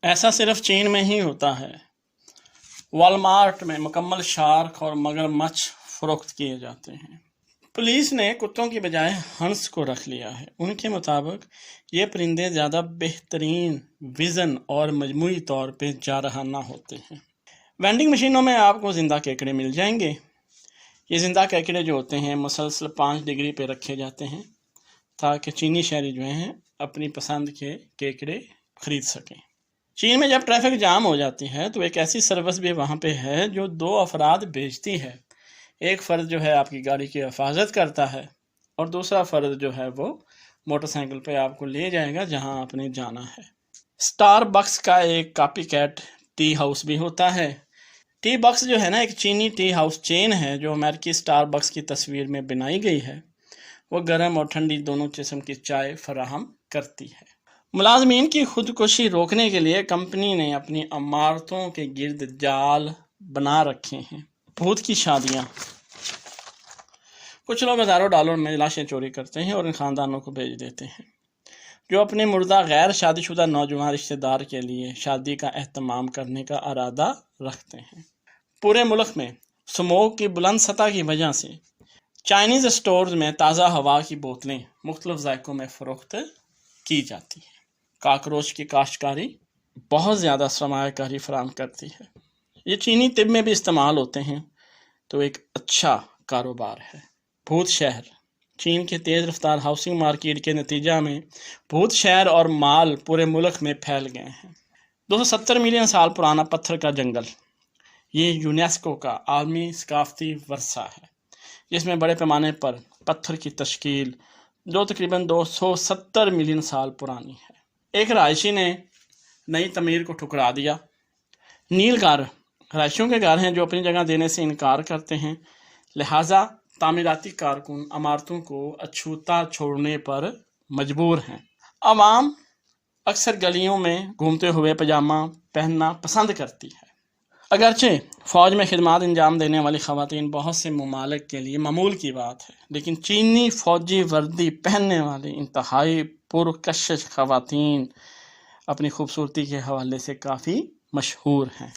ایسا صرف چین میں ہی ہوتا ہے۔ والمارٹ میں مکمل شارک اور مگرمچھ فروخت کیے جاتے ہیں۔ پولیس نے کتوں کی بجائے ہنس کو رکھ لیا ہے۔ ان کے مطابق یہ پرندے زیادہ بہترین وژن اور مجموعی طور پہ جارحانہ ہوتے ہیں۔ وینڈنگ مشینوں میں آپ کو زندہ کیکڑے مل جائیں گے۔ یہ زندہ کیکڑے جو ہوتے ہیں مسلسل 5 ڈگری پہ رکھے جاتے ہیں تاکہ چینی شہری جو ہیں اپنی پسند کے کیکڑے خرید سکیں۔ چین میں جب ٹریفک جام ہو جاتی ہے تو ایک ایسی سروس بھی وہاں پہ ہے جو 2 افراد بھیجتی ہے۔ ایک فرد جو ہے آپ کی گاڑی کی حفاظت کرتا ہے اور دوسرا فرد جو ہے وہ موٹر سائیکل پہ آپ کو لے جائے گا جہاں آپ نے جانا ہے۔ سٹار بکس کا ایک کاپی کیٹ ٹی ہاؤس بھی ہوتا ہے۔ ٹی بکس جو ہے نا ایک چینی ٹی ہاؤس چین ہے جو امریکی سٹار بکس کی تصویر میں بنائی گئی ہے۔ وہ گرم اور ٹھنڈی دونوں قسم کی چائے فراہم کرتی ہے۔ ملازمین کی خودکشی روکنے کے لیے کمپنی نے اپنی عمارتوں کے گرد جال بنا رکھے ہیں۔ بھوت کی شادیاں۔ کچھ لوگ ہزاروں ڈالر میں لاشیں چوری کرتے ہیں اور ان خاندانوں کو بھیج دیتے ہیں جو اپنے مردہ غیر شادی شدہ نوجوان رشتہ دار کے لیے شادی کا اہتمام کرنے کا ارادہ رکھتے ہیں۔ پورے ملک میں سموگ کی بلند سطح کی وجہ سے چائنیز اسٹورز میں تازہ ہوا کی بوتلیں مختلف ذائقوں میں فروخت کی جاتی ہیں۔ کاکروچ کی کاشتکاری بہت زیادہ سرمایہ کاری فراہم کرتی ہے۔ یہ چینی طب میں بھی استعمال ہوتے ہیں تو ایک اچھا کاروبار ہے۔ بھوت شہر۔ چین کے تیز رفتار ہاؤسنگ مارکیٹ کے نتیجہ میں بھوت شہر اور مال پورے ملک میں پھیل گئے ہیں۔ 270 ملین سال پرانا پتھر کا جنگل، یہ یونیسکو کا عالمی ثقافتی ورثہ ہے جس میں بڑے پیمانے پر پتھر کی تشکیل جو تقریباً 270 ملین سال پرانی ہے۔ ایک رہائشی نے نئی تعمیر کو ٹھکرا دیا۔ نیل گار رہائشیوں کے گھر ہیں جو اپنی جگہ دینے سے انکار کرتے ہیں، لہٰذا تعمیراتی کارکن عمارتوں کو اچھوتا چھوڑنے پر مجبور ہیں۔ عوام اکثر گلیوں میں گھومتے ہوئے پاجامہ پہننا پسند کرتی ہے۔ اگرچہ فوج میں خدمات انجام دینے والی خواتین بہت سے ممالک کے لیے معمول کی بات ہے، لیکن چینی فوجی وردی پہننے والی انتہائی پرکشش خواتین اپنی خوبصورتی کے حوالے سے کافی مشہور ہیں۔